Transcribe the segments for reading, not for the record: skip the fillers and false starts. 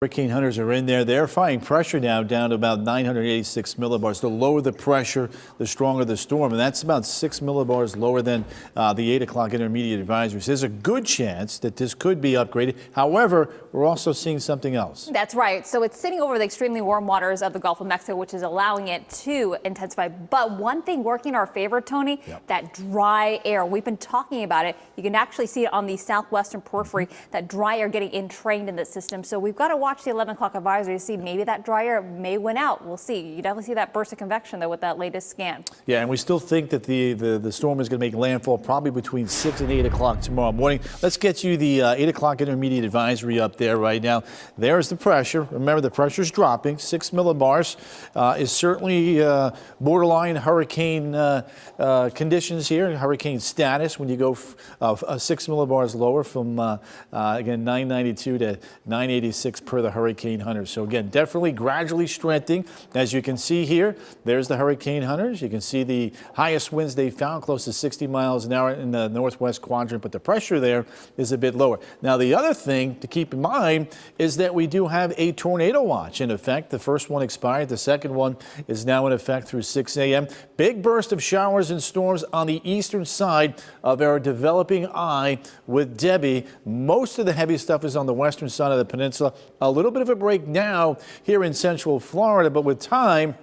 Hurricane hunters are in there. They're finding pressure now down to about 986 millibars. The lower the pressure, the stronger the storm. And that's about 6 millibars lower than the 8 o'clock intermediate advisory. So there's a good chance that this could be upgraded. However, we're also seeing something else. That's right. So it's sitting over the extremely warm waters of the Gulf of Mexico, which is allowing it to intensify. But one thing working in our favor, Tony, that dry air. We've been talking about it. You can actually see it on the southwestern periphery, that dry air getting entrained in the system. So we've got to watch the 11 o'clock advisory to see maybe that dry air may win out. We'll see. You definitely see that burst of convection, though, with that latest scan. Yeah, and we still think that the storm is going to make landfall probably between 6 and 8 o'clock tomorrow morning. Let's get you the 8 o'clock intermediate advisory up there right now. There's the pressure. Remember, the pressure is dropping. 6 millibars is certainly borderline hurricane conditions here, hurricane status when you go 6 millibars lower from, again, 992 to 986 per the Hurricane Hunters. So again, definitely gradually strengthening. As you can see here, there's the Hurricane Hunters. You can see the highest winds they found, close to 60 miles an hour in the northwest quadrant, but the pressure there is a bit lower. Now, the other thing to keep in mind is that we do have a tornado watch in effect. The first one expired. The second one is now in effect through 6 a.m. Big burst of showers and storms on the eastern side of our developing eye with Debbie. Most of the heavy stuff is on the western side of the peninsula. A little bit of a break now here in central Florida, but with time,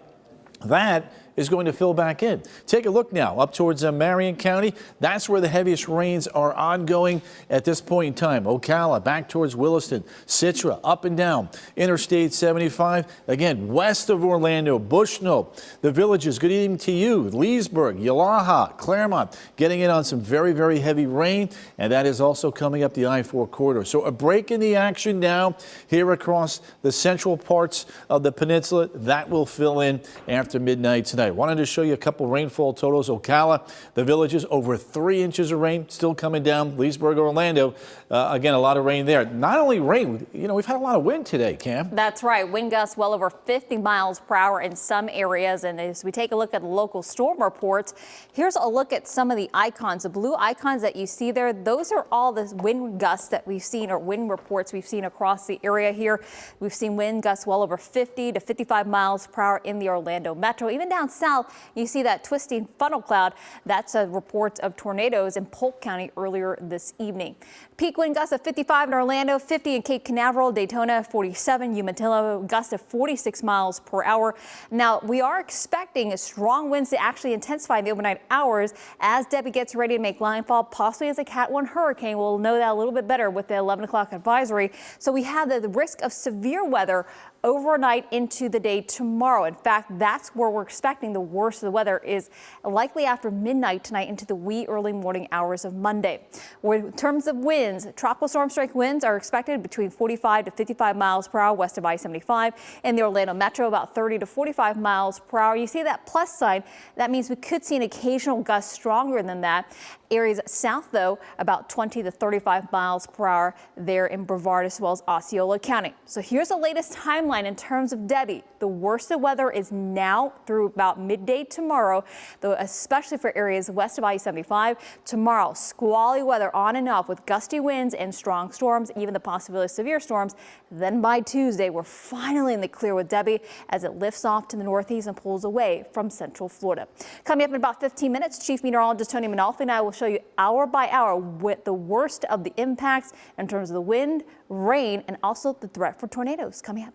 that is going to fill back in. Take a look now up towards Marion County. That's where the heaviest rains are ongoing at this point in time. Ocala, back towards Williston, Citra, up and down. Interstate 75, again, west of Orlando, Bushnell, the Villages, good evening to you. Leesburg, Yalaha, Claremont, getting in on some very, very heavy rain, and that is also coming up the I-4 corridor. So a break in the action now here across the central parts of the peninsula. That will fill in after midnight tonight. Wanted to show you a couple rainfall totals. Ocala, the Villages, over 3 inches of rain still coming down. Leesburg, Orlando, again, a lot of rain there. Not only rain, you know, we've had a lot of wind today, Cam. That's right. Wind gusts well over 50 miles per hour in some areas. And as we take a look at the local storm reports, here's a look at some of the icons. The blue icons that you see there, those are all the wind gusts that we've seen, or wind reports we've seen across the area here. We've seen wind gusts well over 50 to 55 miles per hour in the Orlando metro. Even down south, you see that twisting funnel cloud. That's a report of tornadoes in Polk County earlier this evening. Peak wind gusts of 55 in Orlando, 50 in Cape Canaveral, Daytona, 47, Umatilla, gusts of 46 miles per hour. Now, we are expecting strong winds to actually intensify in the overnight hours as Debbie gets ready to make landfall, possibly as a Cat 1 hurricane. We'll know that a little bit better with the 11 o'clock advisory. So we have the risk of severe weather overnight into the day tomorrow. In fact, that's where we're expecting the worst of the weather is likely after midnight tonight into the wee early morning hours of Monday. In terms of winds, tropical storm strike winds are expected between 45 to 55 miles per hour west of I-75. In the Orlando metro, about 30 to 45 miles per hour. You see that plus sign. That means we could see an occasional gust stronger than that. Areas south, though, about 20 to 35 miles per hour there in Brevard as well as Osceola County. So here's the latest timeline in terms of Debbie. The worst of weather is now through about midday tomorrow, though especially for areas west of I-75. Tomorrow, squally weather on and off with gusty winds and strong storms, even the possibility of severe storms. Then by Tuesday, we're finally in the clear with Debbie as it lifts off to the northeast and pulls away from central Florida. Coming up in about 15 minutes, Chief Meteorologist Tony Manalfi and I will show you hour by hour with the worst of the impacts in terms of the wind, rain, and also the threat for tornadoes coming up.